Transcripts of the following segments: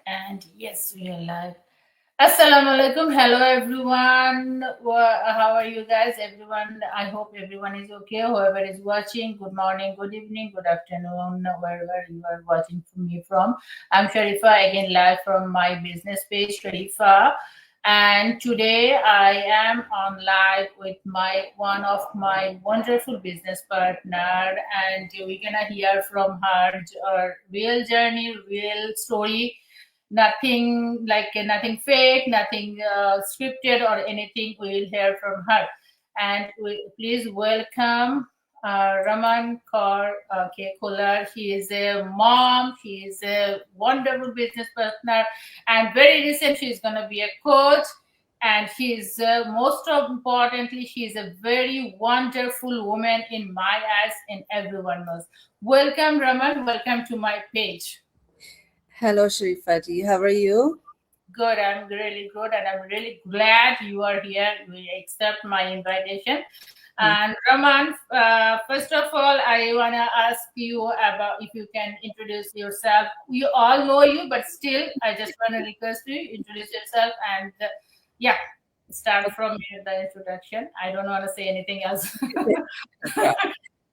And yes, we are live. Assalamu alaikum. Hello, everyone. How are you guys? Everyone, I hope everyone is okay. Whoever is watching, good morning, good evening, good afternoon, wherever you are watching from me from. I'm Sharifa, again live from my business page, Sharifa. And today I am on live with my one of my wonderful business partner, and we're gonna hear from her real journey, real story, nothing fake, nothing scripted or anything. We'll hear from her. And please welcome Raman Kaur Kolar. She is a mom, she is a wonderful business partner, and very recent she is going to be a coach. And she is most importantly, she is a very wonderful woman in my eyes, and everyone knows. Welcome, Raman. Welcome to my page. Hello, Sharifa ji. How are you? Good, I'm really good, and I'm really glad you are here. You accept my invitation. And Raman, first of all, I want to ask you about if you can introduce yourself. We all know you, but still, I just want to request you introduce yourself and yeah, start from here, the introduction. I don't want to say anything else.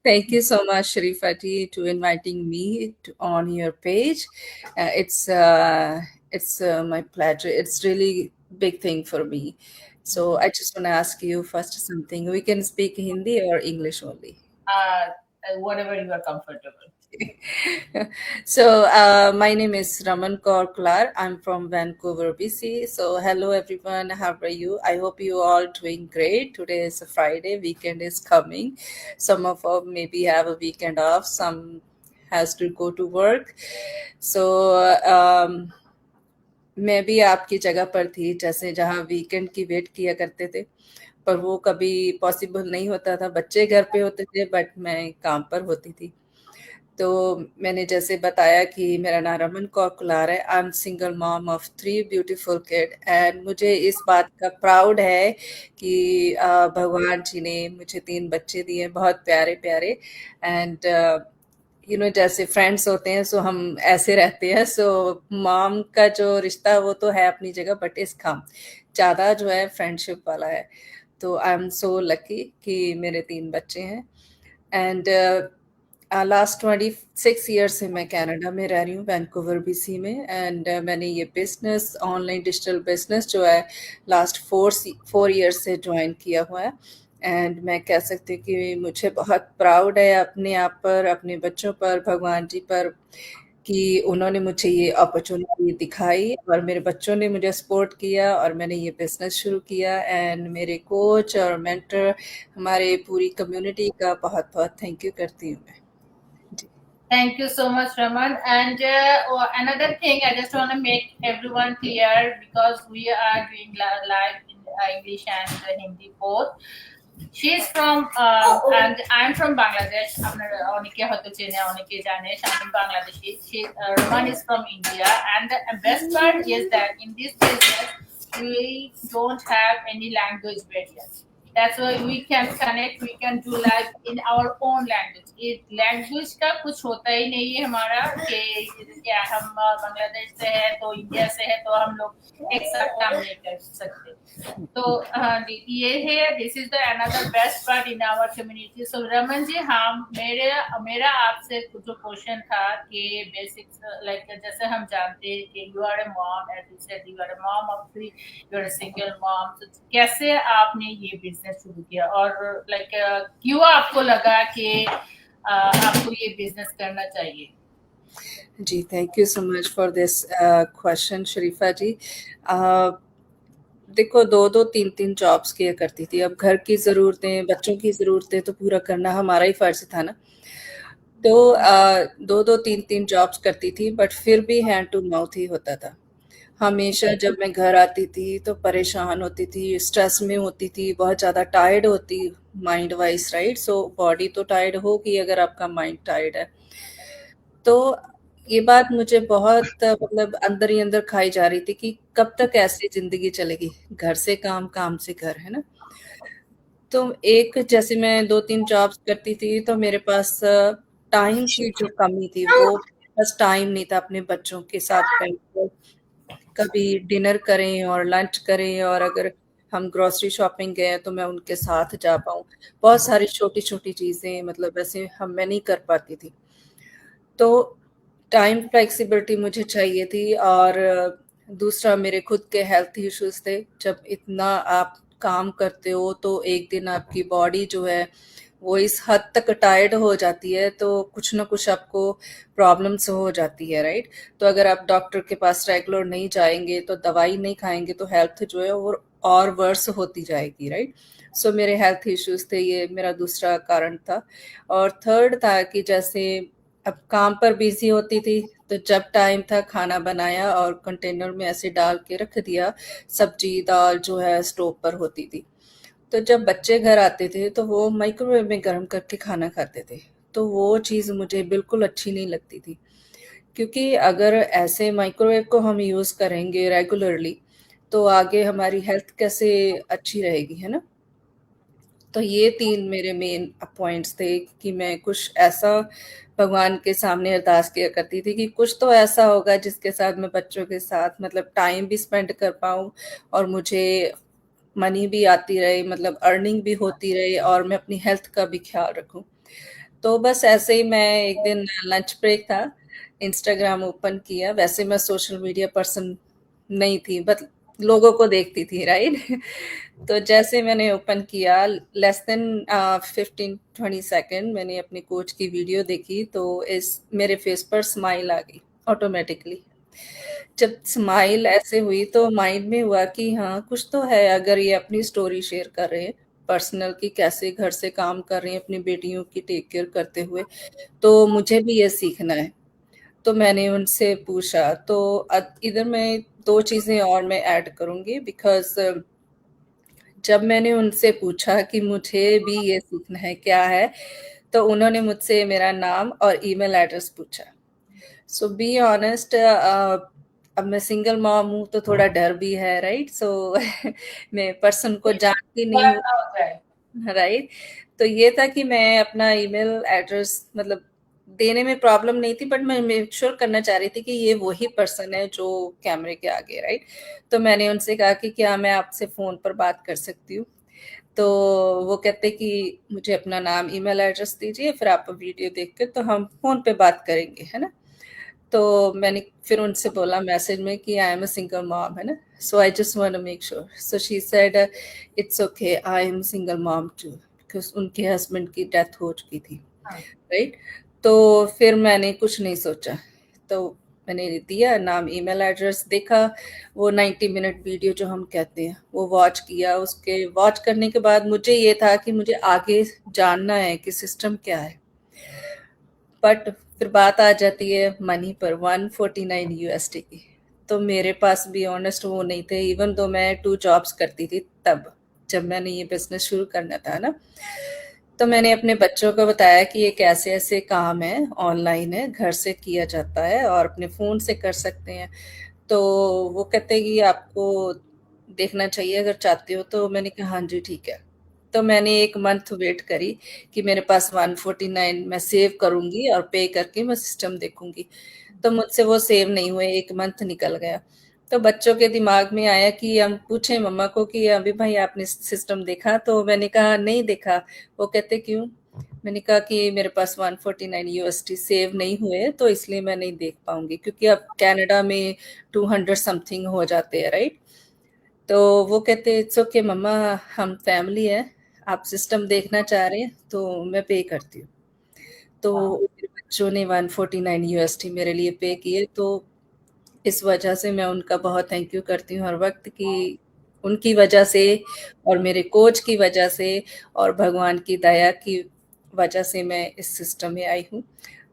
Thank you so much, Sharifa ji, to inviting me on your page. It's my pleasure. It's really big thing for me. So I just want to ask you first something. We can speak Hindi or English only. Whatever you are comfortable. So my name is Raman Kaur Kular. I'm from Vancouver, BC. So hello everyone, how are you? I hope you all doing great. Today is a Friday, weekend is coming. Some of us maybe have a weekend off, some has to go to work. So मैं भी आपकी जगह पर थी, जैसे जहाँ weekend की wait किया करते थे, पर वो कभी पॉसिबल नहीं होता था। बच्चे घर पे होते थे बट मैं काम पर होती थी। तो मैंने जैसे बताया कि मेरा नाम रमन कौर कुलार है। आई am single mom of 3 beautiful kid and मुझे इस बात का प्राउड है कि भगवान जी ने मुझे 3 बच्चे दिए, बहुत प्यारे-प्यारे एंड जैसे फ्रेंड्स होते हैं सो हम ऐसे रहते हैं। सो मॉम का जो रिश्ता वो तो है अपनी जगह बट इस कम ज़्यादा जो है फ्रेंडशिप वाला है। तो आई एम सो लकी कि मेरे 3 बच्चे हैं एंड लास्ट 26 ईयर्स से मैं कनाडा में रह रही हूँ, वैंकूवर बीसी में एंड मैंने ये बिज़नेस ऑनलाइन डिजिटल बिज़नेस जो है लास्ट 4 ईयर्स से जॉइन किया हुआ है एंड मैं कह सकती हूँ कि मुझे बहुत प्राउड है अपने आप पर, अपने बच्चों पर, भगवान जी पर कि उन्होंने मुझे ये अपॉर्चुनिटी दिखाई और मेरे बच्चों ने मुझे सपोर्ट किया और मैंने ये बिज़नेस शुरू किया एंड मेरे कोच और मेंटर, हमारे पूरी कम्युनिटी का बहुत-बहुत थैंक यू करती हूँ मैं। Thank you so much, Raman. And another thing, I just want to make everyone clear because we are doing live in English and Hindi both. She's from, and I'm from Bangladesh. Onike hoto chene, onike jane. I'm Bangladeshi. Raman is from India, and the best part is that in this business we don't have any language barriers. That's why we can connect, we can do live in our own language. इस language का कुछ होता ही नहीं है हमारा कि क्या हम बांग्लादेश से है तो इंडिया से है तो हम लोग एक साथ काम नहीं कर सकते। तो हाँ जी, ये है, this is the another best part in our community. So Raman ji, हम मेरा आपसे जो क्वेश्चन था कि बेसिक्स लाइक जैसे हम जानते हैं कि you are a mom, as you said you are a mom of 3, you are a single mom. तो कैसे आपने ये बिजनेस शुरू किया और लाइक क्यों आपको लगा कि आपको ये बिजनेस करना चाहिए? जी, thank you so much for this question Sharifa ji. देखो 2-2 3-3 जॉब्स किया करती थी। अब घर की ज़रूरतें, बच्चों की ज़रूरतें तो पूरा करना हमारा ही फ़र्ज़ था ना। तो 2-2 3-3 जॉब्स करती थी बट फिर भी हैंड टू माउथ ही होता था। हमेशा जब मैं घर आती थी तो परेशान होती थी, स्ट्रेस में होती थी, बहुत ज़्यादा टायर्ड होती mind wise, right? So body तो टायर्ड होगी अगर आपका माइंड टायर्ड है। तो ये बात मुझे बहुत मतलब अंदर ही अंदर खाई जा रही थी कि कब तक ऐसे ज़िंदगी चलेगी, घर से काम, काम से घर, है ना? तो एक जैसे मैं 2-3 जॉब्स करती थी तो मेरे पास टाइम की जो कमी थी वो बस टाइम नहीं था अपने बच्चों के साथ बैठ कर कभी डिनर करें और लंच करें, और अगर हम ग्रोसरी शॉपिंग गए तो मैं उनके साथ जा पाऊँ। बहुत सारी छोटी-छोटी चीज़ें, मतलब ऐसे मैं नहीं कर पाती थी। तो टाइम फ्लेक्सिबिलिटी मुझे चाहिए थी, और दूसरा मेरे खुद के हेल्थ इश्यूज़ थे। जब इतना आप काम करते हो तो एक दिन आपकी बॉडी जो है वो इस हद तक टायर्ड हो जाती है, तो कुछ ना कुछ आपको प्रॉब्लम्स हो जाती है, राइट? तो अगर आप डॉक्टर के पास रेगुलर नहीं जाएँगे, तो दवाई नहीं खाएँगे, तो हेल्थ जो है वो और वर्स होती जाएगी, राइट? सो मेरे हेल्थ इश्यूज़ थे, ये मेरा दूसरा कारण था। और थर्ड था कि जैसे अब काम पर बिज़ी होती थी, तो जब टाइम था खाना बनाया और कंटेनर में ऐसे डाल के रख दिया, सब्जी, दाल जो है स्टोव पर होती थी। तो जब बच्चे घर आते थे तो वो माइक्रोवेव में गर्म करके खाना खाते थे। तो वो चीज़ मुझे बिल्कुल अच्छी नहीं लगती थी, क्योंकि अगर ऐसे माइक्रोवेव को हम यूज़ करेंगे रेगुलरली, तो आगे हमारी हेल्थ कैसे अच्छी रहेगी, है ना? तो ये 3 मेरे मेन पॉइंट्स थे कि मैं कुछ ऐसा भगवान के सामने अरदास किया करती थी कि कुछ तो ऐसा होगा जिसके साथ मैं बच्चों के साथ मतलब टाइम भी स्पेंड कर पाऊँ, और मुझे मनी भी आती रहे, मतलब अर्निंग भी होती रहे, और मैं अपनी हेल्थ का भी ख्याल रखूँ। तो बस ऐसे ही मैं एक दिन लंच ब्रेक था, इंस्टाग्राम ओपन किया। वैसे मैं सोशल मीडिया पर्सन नहीं थी, बट लोगों को देखती थी, राइट? तो जैसे मैंने ओपन किया, लेस देन 15-20 सेकंड मैंने अपने कोच की वीडियो देखी, तो इस मेरे फेस पर स्माइल आ गई ऑटोमेटिकली। जब स्माइल ऐसे हुई तो माइंड में हुआ कि हाँ, कुछ तो है, अगर ये अपनी स्टोरी शेयर कर रहे हैं पर्सनल की, कैसे घर से काम कर रही हैं अपनी बेटियों की टेक केयर करते हुए, तो मुझे भी ये सीखना है। तो मैंने उनसे पूछा, तो इधर मैं 2 चीज़ें और मैं ऐड करूँगी, बिकॉज़ जब मैंने उनसे पूछा कि मुझे भी ये सीखना है, क्या है? तो उन्होंने मुझसे मेरा नाम और ईमेल एड्रेस पूछा। सो बी ऑनेस्ट, अब मैं सिंगल मॉम हूँ तो थोड़ा डर भी है, राइट? सो मैं पर्सन को जानती नहीं हूँ, राइट? तो ये था कि मैं अपना ईमेल एड्रेस मतलब देने में प्रॉब्लम नहीं थी, बट मैं मेक श्योर करना चाह रही थी कि ये वही पर्सन है जो कैमरे के आगे, राइट? तो मैंने उनसे कहा कि क्या मैं आपसे फ़ोन पर बात कर सकती हूँ? तो वो कहते कि मुझे अपना नाम, ईमेल एड्रेस दीजिए, फिर आप वीडियो देख के तो हम फ़ोन पे बात करेंगे, है ना? तो मैंने फिर उनसे बोला मैसेज में कि I am a single mom, है ना? So I just want to make sure. So she said it's okay, I am single mom too, because उनके हस्बैंड की डेथ हो चुकी थी, राइट? तो फिर मैंने कुछ नहीं सोचा। तो मैंने दिया नाम, ईमेल एड्रेस देखा, वो 90 मिनट वीडियो जो हम कहते हैं, वो वॉच किया। उसके वॉच करने के बाद मुझे ये था कि मुझे आगे जानना है कि सिस्टम क्या है। बट फिर बात आ जाती है मनी पर, 149 यूएसडी की। तो मेरे पास भी ऑनेस्ट वो नहीं थे, इवन दो मैं 2 जॉब्स करती थी तब, जब मैंने ये बिज़नेस शुरू करना था ना। तो मैंने अपने बच्चों को बताया कि ये कैसे-ऐसे काम है, ऑनलाइन है, घर से किया जाता है और अपने फ़ोन से कर सकते हैं। तो वो कहते हैं कि आपको देखना चाहिए अगर चाहते हो, तो मैंने कहा हाँ जी, ठीक है। तो मैंने 1 मंथ वेट करी कि मेरे पास 149 मैं सेव करूँगी और पे करके मैं सिस्टम देखूँगी। तो मुझसे वो सेव नहीं हुए, 1 मंथ निकल गया। तो बच्चों के दिमाग में आया कि हम पूछें मम्मा को कि अभी भाई आपने सिस्टम देखा? तो मैंने कहा नहीं देखा। वो कहते क्यों? मैंने कहा कि मेरे पास 149 यूएसडी सेव नहीं हुए, तो इसलिए मैं नहीं देख पाऊँगी, क्योंकि अब कनाडा में 200 समथिंग हो जाते हैं, राइट? तो वो कहते इट्स ओके मम्मा, हम फैमिली है, आप सिस्टम देखना चाह रहे हैं तो मैं पे करती हूँ। तो मेरे बच्चों ने 149 यूएसडी मेरे लिए पे किए। तो इस वजह से मैं उनका बहुत थैंक यू करती हूँ हर वक़्त कि उनकी वजह से और मेरे कोच की वजह से और भगवान की दया की वजह से मैं इस सिस्टम में आई हूँ।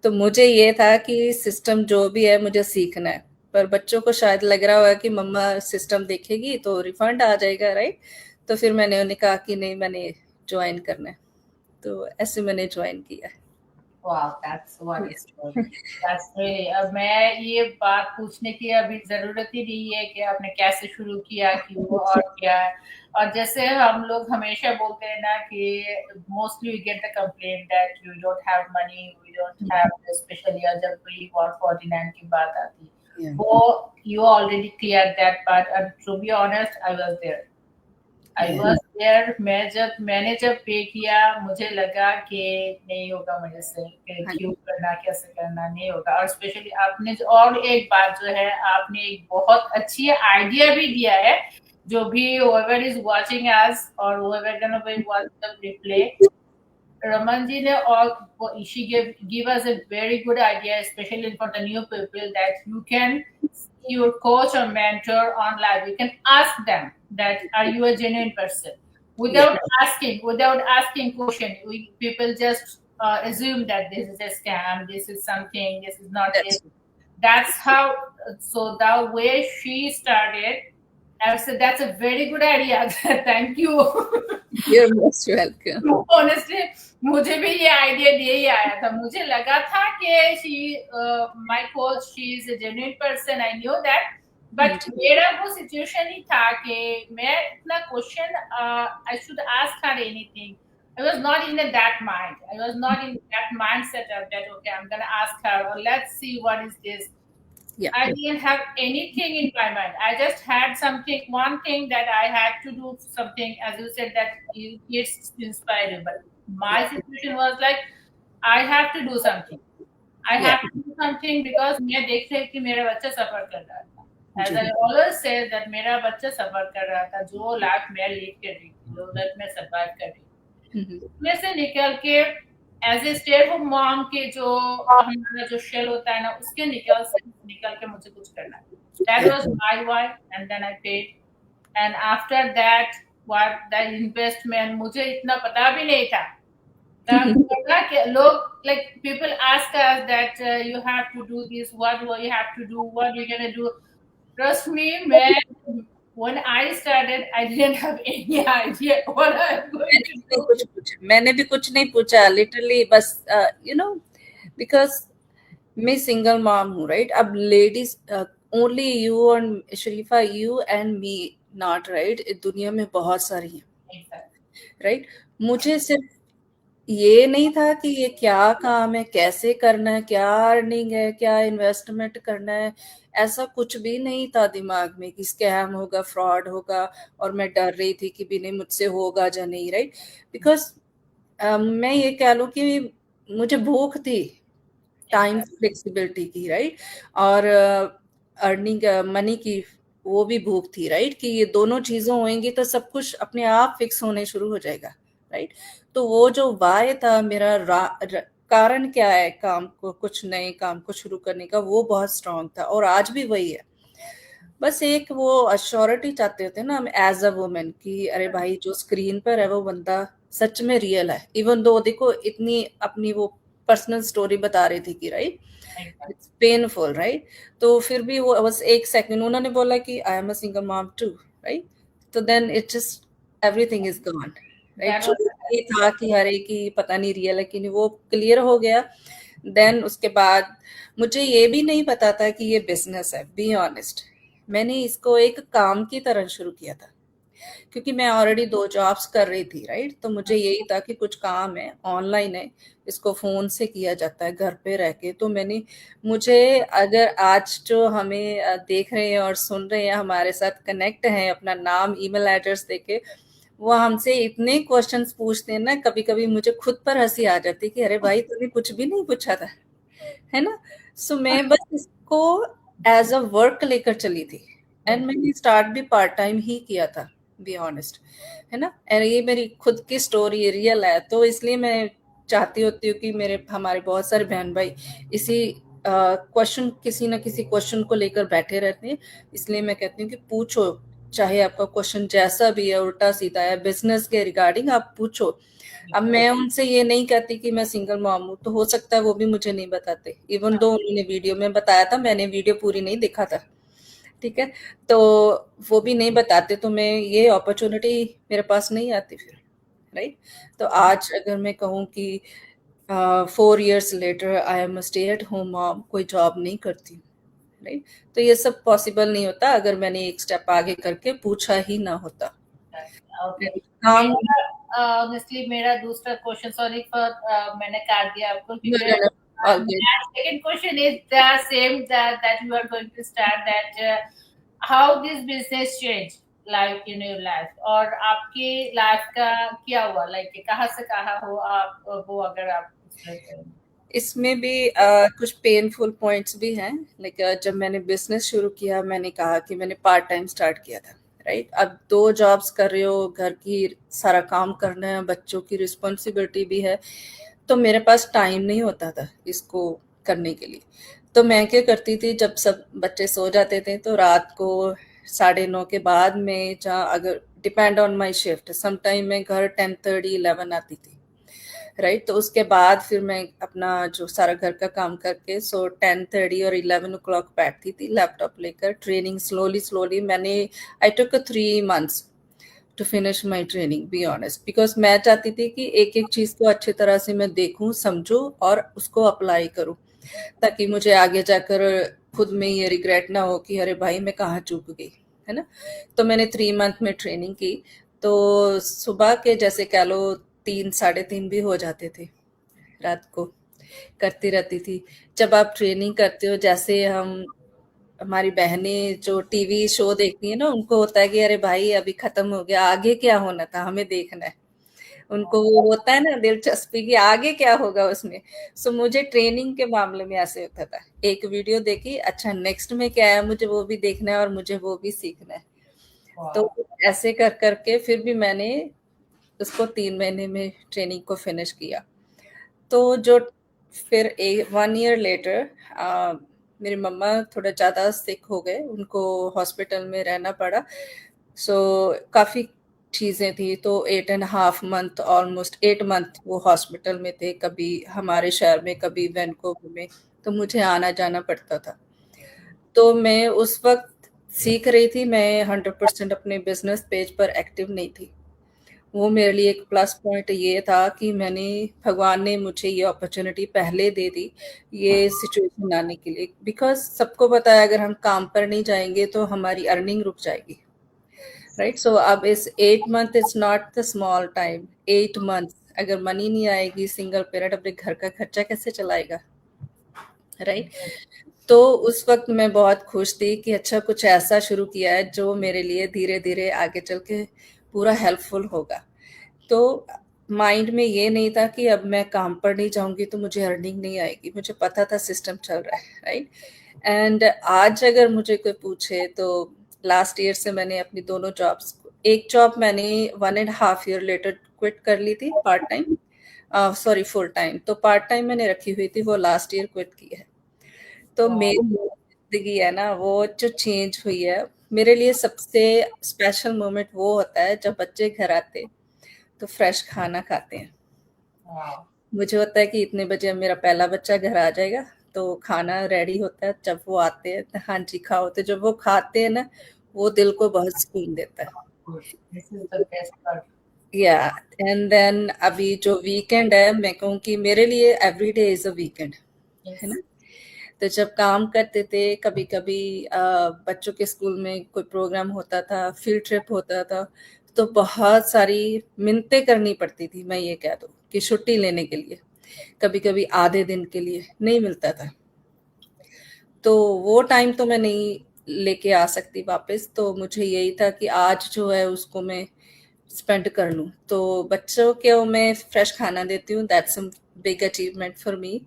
तो मुझे ये था कि सिस्टम जो भी है मुझे सीखना है, पर बच्चों को शायद लग रहा होगा कि मम्मा सिस्टम देखेगी तो रिफंड आ जाएगा, राइट? तो फिर मैंने उन्हें कहा कि नहीं, मैंने जॉइन करना है। तो ऐसे मैंने जॉइन किया। Wow, that's wonderful. That's really, अब मैं ये बात पूछने की अभी ज़रूरत ही नहीं है कि आपने कैसे शुरू किया, क्यों और क्या है। और जैसे हम लोग हमेशा बोलते हैं ना कि mostly we get the complaint that you don't have money, we don't have, specially जब कोई 149 की बात आती है। Yeah. वो you already cleared that part, and to be honest, I was there. I Yeah. was there. मैंने जब पे किया, मुझे लगा कि नहीं होगा मेरे से, कि हाँ क्यों जी। करना, कैसे करना, नहीं होगा। और स्पेशली आपने और एक बात जो है, आपने एक बहुत अच्छी आइडिया भी दिया है, जो भी whoever is watching us or whoever gonna be watch the replay, Raman ji ne or she give us a very good idea, especially for the new people, that you can see your coach or mentor on live. You can ask them that are you a genuine person Yeah. without asking question. People just assume that this is a scam, this is something, this is not this. That's That's how. So the way she started, I said that's a very good idea. Thank you. You're most welcome. Honestly मुझे भी ये idea दे ही आया था। मुझे लगा था कि she my coach, she is a genuine person, I knew that, हाँ बट जी। मेरा वो सिचुएशन ही था कि मैं इतना question I should ask her anything. I was not in that mind. I was not in that mindset of that, okay, I'm gonna ask her, or let's see what is this. Yeah. I didn't have anything in my mind. I just had something, one thing that I had to do something, as you said, that it's inspirable. My Yeah. situation was like, I have to do something. I Yeah. have to do something because मैं देख रही कि मेरा बच्चा सफर कर रहा था. As ji. I always say that मेरा बच्चा सफर कर रहा था, जो लाइफ मैं लीड कर रही थी, जो लाइफ मैं सर्वाइव कर रही थी, उसमें से निकल के as a stay home mom के जो हमारा जो शेल होता है ना, उसके निकल के मुझे कुछ करना है. That was my why, and then I paid. And after that, what that investment, मुझे इतना पता भी नहीं था. लोग like people ask us that you have to do this, what you have to do, what you're gonna do. Trust me, man, when I started, I didn't have any idea what I'm going to do. मैंने भी कुछ नहीं पूछा literally, बस you know because मैं single mom हूँ, right? अब ladies only you और शरीफा, you and me not, right? दुनिया में बहुत सारी हैं, राइट? मुझे सिर्फ ये नहीं था कि ये क्या काम है, कैसे करना है, क्या अर्निंग है, क्या इन्वेस्टमेंट करना है, ऐसा कुछ भी नहीं था दिमाग में कि स्कैम होगा, फ्रॉड होगा, और मैं डर रही थी कि भी नहीं मुझसे होगा या नहीं, राइट? बिकॉज मैं ये कह लूँ कि मुझे भूख थी टाइम फ्लेक्सिबिलिटी की, राइट? और अर्निंग मनी की वो भी भूख थी, राइट? कि ये दोनों चीजें होंगी तो सब कुछ अपने आप फिक्स होने शुरू हो जाएगा, राइट? तो वो जो वाय था मेरा, कारण क्या है काम को, कुछ नए काम को शुरू करने का, वो बहुत स्ट्रांग था और आज भी वही है। बस एक वो अश्योरिटी चाहते होते हैं ना हम एज अ वुमेन कि अरे भाई जो स्क्रीन पर है वो बंदा सच में रियल है, इवन दो देखो इतनी अपनी वो पर्सनल स्टोरी बता रही थी कि राइट इट्स पेनफुल, राइट? तो फिर भी वो बस एक सेकंड उन्होंने बोला कि I am a single mom too, right? तो then it just everything is gone, right? जो ये था कि हर एक ही पता नहीं रियल है कि नहीं, वो क्लियर हो गया। देन उसके बाद मुझे ये भी नहीं पता था कि ये बिजनेस है, बी ऑनेस्ट। मैंने इसको एक काम की तरह शुरू किया था क्योंकि मैं ऑलरेडी 2 जॉब्स कर रही थी, राइट? तो मुझे यही था कि कुछ काम है, ऑनलाइन है, इसको फ़ोन से किया जाता है घर पे रह के। तो मुझे अगर आज जो हमें देख रहे हैं और सुन रहे हैं, हमारे साथ कनेक्ट हैं, अपना नाम, ईमेल एड्रेस देके, वो हमसे इतने क्वेश्चंस पूछते हैं ना, कभी-कभी मुझे खुद पर हँसी आ जाती है कि अरे भाई तूने कुछ भी नहीं पूछा था, है ना? सो मैं बस इसको एज़ अ वर्क लेकर चली थी एंड मैंने स्टार्ट भी पार्ट टाइम ही किया था, बी ऑनेस्ट, है ना? और ये मेरी खुद की स्टोरी रियल है, तो इसलिए मैं चाहती होती हूँ कि हमारे बहुत सारे बहन भाई इसी क्वेश्चन, किसी ना किसी क्वेश्चन को लेकर बैठे रहते हैं। इसलिए मैं कहती हूँ कि पूछो, चाहे आपका क्वेश्चन जैसा भी है, उल्टा सीधा है, बिजनेस के रिगार्डिंग आप पूछो। अब मैं उनसे ये नहीं कहती कि मैं सिंगल मॉम हूँ, तो हो सकता है वो भी मुझे नहीं बताते, इवन दो उन्होंने वीडियो में बताया था, मैंने वीडियो पूरी नहीं देखा था, ठीक है? तो वो भी नहीं बताते तो मैं ये अपॉर्चुनिटी मेरे पास नहीं आती फिर, राइट? तो आज अगर मैं कहूँ कि 4 years later I am a stay at home mom, कोई जॉब नहीं करती, राइट? तो ये सब पॉसिबल नहीं होता अगर मैंने एक स्टेप आगे करके पूछा ही ना होता। ओके, काम ऑनेस्टली मेरा दूसरा क्वेश्चन, सॉरी फॉर मैंने काट दिया आपको, No, no, no. All good. My second question is the same that you are going to start, that how this business changed like in your life, और आपकी life का क्या हुआ, लाइक कहाँ से कहाँ हो आप, वो अगर आप explain करें। इसमें भी कुछ पेनफुल पॉइंट्स भी हैं। लाइक जब मैंने बिजनेस शुरू किया, मैंने कहा कि मैंने पार्ट टाइम स्टार्ट किया था, राइट। अब 2 जॉब्स कर रहे हो, घर की सारा काम करना है, बच्चों की रिस्पॉन्सिबिलिटी भी है, तो मेरे पास टाइम नहीं होता था इसको करने के लिए। तो मैं क्या करती थी, जब सब बच्चे सो जाते थे तो रात को 9:30 के बाद में, जहाँ अगर depend on my shift, some time मैं घर 10:30 11 आती थी, राइट। तो उसके बाद फिर मैं अपना जो सारा घर का काम करके 10:30 और 11 o'clock बैठती थी लैपटॉप लेकर। ट्रेनिंग स्लोली स्लोली मैंने, I took 3 months to finish my training, be honest, because मैं चाहती थी कि एक एक चीज़ को अच्छी तरह से मैं देखूं, समझूं और उसको अप्लाई करूं, ताकि मुझे आगे जाकर खुद में ये रिग्रेट ना हो कि अरे भाई मैं कहाँ चूक गई, है ना। तो मैंने 3 month में ट्रेनिंग की। तो सुबह के जैसे कह लो 3 साढ़े 3 भी हो जाते थे रात को, करती रहती थी। जब आप ट्रेनिंग करते हो, जैसे हम, हमारी बहनें जो टीवी शो देखती है ना, उनको होता है कि अरे भाई अभी खत्म हो गया, आगे क्या होना था हमें देखना है। उनको वो होता है ना दिलचस्पी कि आगे क्या होगा उसमें। सो मुझे ट्रेनिंग के मामले में ऐसे होता था, एक वीडियो देखी, अच्छा नेक्स्ट में क्या है, मुझे वो भी देखना है और मुझे वो भी सीखना है। तो ऐसे कर करके फिर भी मैंने उसको 3 महीने में ट्रेनिंग को फिनिश किया। तो जो फिर 1 year लेटर मेरी मम्मा थोड़ा ज़्यादा सिक हो गए, उनको हॉस्पिटल में रहना पड़ा। सो काफ़ी चीज़ें थी, तो 8.5 month, ऑलमोस्ट 8 month वो हॉस्पिटल में थे, कभी हमारे शहर में, कभी वैनकूवर में। तो मुझे आना जाना पड़ता था। तो मैं उस वक्त सीख रही थी, मैं 100% अपने बिजनेस पेज पर एक्टिव नहीं थी। वो मेरे लिए एक प्लस पॉइंट ये था कि मैंने, भगवान ने मुझे ये अपॉर्चुनिटी पहले दे दी ये सिचुएशन आने के लिए, बिकॉज सबको पता है अगर हम काम पर नहीं जाएंगे तो हमारी अर्निंग रुक जाएगी, राइट। सो अब इस 8 month is not the small time. 8 month अगर मनी नहीं आएगी, सिंगल पेरेंट अपने घर का खर्चा कैसे चलाएगा, राइट। तो उस वक्त मैं बहुत खुश थी कि अच्छा कुछ ऐसा शुरू किया है जो मेरे लिए धीरे धीरे आगे चल के पूरा हेल्पफुल होगा। तो माइंड में ये नहीं था कि अब मैं काम पर नहीं जाऊंगी तो मुझे अर्निंग नहीं आएगी, मुझे पता था सिस्टम चल रहा है, राइट। एंड आज अगर मुझे कोई पूछे तो लास्ट ईयर से मैंने अपनी दोनों जॉब्स, एक जॉब मैंने 1.5 year लेटर क्विट कर ली थी part time, sorry full time. तो पार्ट टाइम मैंने रखी हुई थी, वो लास्ट ईयर क्विट की है। तो मेरी जिंदगी है ना, वो जो चेंज हुई है, मेरे लिए सबसे स्पेशल मोमेंट वो होता है जब बच्चे घर आते तो फ्रेश खाना खाते हैं। मुझे होता है कि इतने बजे मेरा पहला बच्चा घर आ जाएगा, तो खाना रेडी होता है, जब वो आते हैं तो हाँ जी खाओ, तो जब वो खाते हैं ना, वो दिल को बहुत सुकून देता है। This is the best part. या एंड देन अभी जो वीकेंड है, मैं कहूँ कि मेरे लिए every day is a weekend, है ना। तो जब काम करते थे, कभी कभी बच्चों के स्कूल में कोई प्रोग्राम होता था, फील्ड ट्रिप होता था, तो बहुत सारी मिन्नतें करनी पड़ती थी, मैं ये कह दूँ कि छुट्टी लेने के लिए, कभी कभी आधे दिन के लिए नहीं मिलता था। तो वो टाइम तो मैं नहीं लेके आ सकती वापस, तो मुझे यही था कि आज जो है उसको मैं स्पेंड कर लूँ। तो बच्चों को मैं फ्रेश खाना देती हूँ, that's a big achievement for me.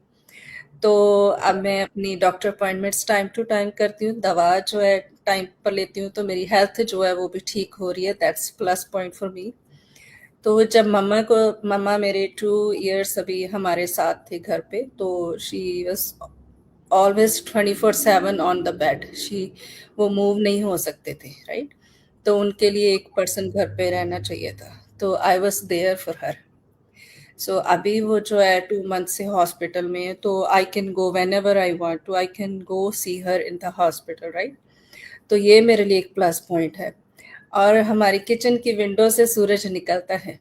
तो अब मैं अपनी doctor appointments time to time करती हूँ, दवा जो है टाइम पर लेती हूँ, तो मेरी हेल्थ जो है वो भी ठीक हो रही है, that's plus point for me. तो जब मम्मा मेरे 2 years अभी हमारे साथ थे घर पे, तो she was always 24/7 on the bed. She, वो मूव नहीं हो सकते थे, राइट। तो उनके लिए एक पर्सन घर पे रहना चाहिए था, तो I was there for her. So अभी वो जो है 2 month से हॉस्पिटल में है, तो I can go whenever I want to, I can go see her in the hospital, right. तो ये मेरे लिए एक प्लस पॉइंट है। और हमारी किचन की विंडो से सूरज निकलता है,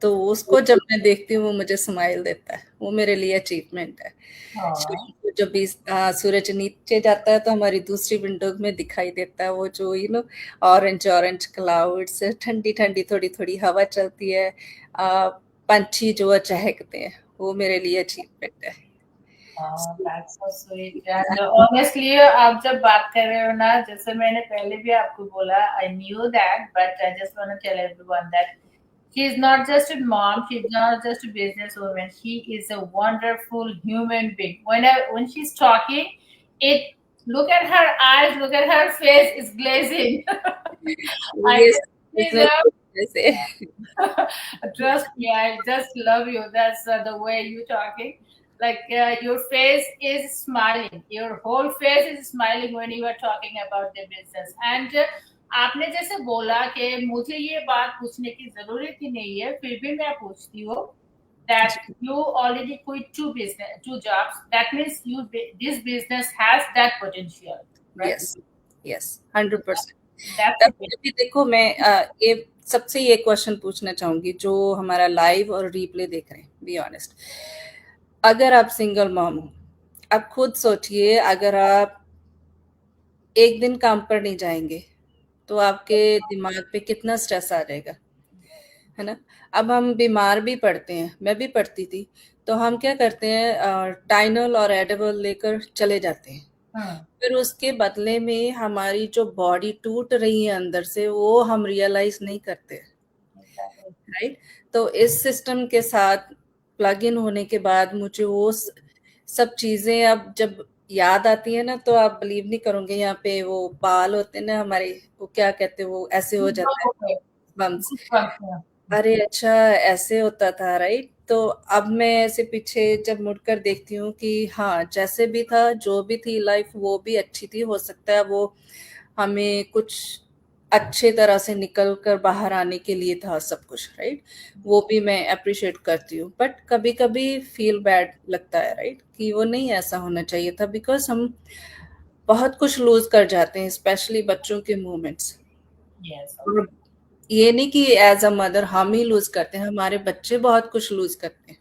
तो उसको जब मैं देखती हूँ वो मुझे स्माइल देता है, वो मेरे लिए अचीवमेंट है। शाम को जब भी सूरज नीचे जाता है तो हमारी दूसरी विंडो में दिखाई देता है वो जो ऑरेंज ऑरेंज क्लाउड्स, ठंडी ठंडी थोड़ी थोड़ी हवा चलती है, पंछी जो है चहकते हैं, वो मेरे लिए अचीवमेंट है। That's so sweet. And honestly आप जब बात कर रहे हो ना, जैसे मैंने पहले भी आपको बोला, I knew that, but I just want to tell everyone that she is not just a mom, she's not just a businesswoman, she is a wonderful human being. When she's talking, it look at her eyes, look at her face is glazing. I ये just see business them. जैसे Trust me, I just love you. That's the way you talking. Like your face is smiling. Your whole face is smiling when you are talking about the business. And आपने जैसे बोला कि मुझे ये बात पूछने की जरूरत ही नहीं है, फिर भी मैं पूछती हूँ that you already quit two jobs. That means this business has that potential, right? Yes yes 100%। That's तब it. भी देखो मैं ये सबसे ये क्वेश्चन पूछना चाहूंगी जो हमारा लाइव और रिप्ले देख रहे हैं, बी ऑनेस्ट, अगर आप सिंगल मॉम हो, आप खुद सोचिए, अगर आप एक दिन काम पर नहीं जाएंगे तो आपके दिमाग पे कितना स्ट्रेस आ जाएगा, है ना? अब हम बीमार भी पड़ते हैं, मैं भी पड़ती थी, तो हम क्या करते हैं, टाइनल और एडेबल लेकर चले जाते हैं। फिर उसके बदले में हमारी जो बॉडी टूट रही है अंदर से, वो हम रियलाइज नहीं करते, राइट? तो इस सिस्टम के साथ प्लग इन होने के बाद मुझे वो सब चीजें अब जब याद आती है ना, तो आप बिलीव नहीं करोगे, यहाँ पे वो बाल होते हैं ना हमारे, वो क्या कहते हैं, वो ऐसे हो जाता है, बम्स। अरे अच्छा, ऐसे होता था, राइट? तो अब मैं ऐसे पीछे जब मुड़कर देखती हूँ कि हाँ, जैसे भी था, जो भी थी लाइफ, वो भी अच्छी थी, हो सकता है वो हमें कुछ अच्छे तरह से निकल कर बाहर आने के लिए था सब कुछ, राइट? वो भी मैं अप्रिशिएट करती हूँ, बट कभी कभी फील बैड लगता है, राइट, कि वो नहीं ऐसा होना चाहिए था, बिकॉज हम बहुत कुछ लूज कर जाते हैं, स्पेशली बच्चों के मोमेंट्स। Yes. ये नहीं कि एज अ मदर हम ही लूज करते हैं, हमारे बच्चे बहुत कुछ लूज करते हैं,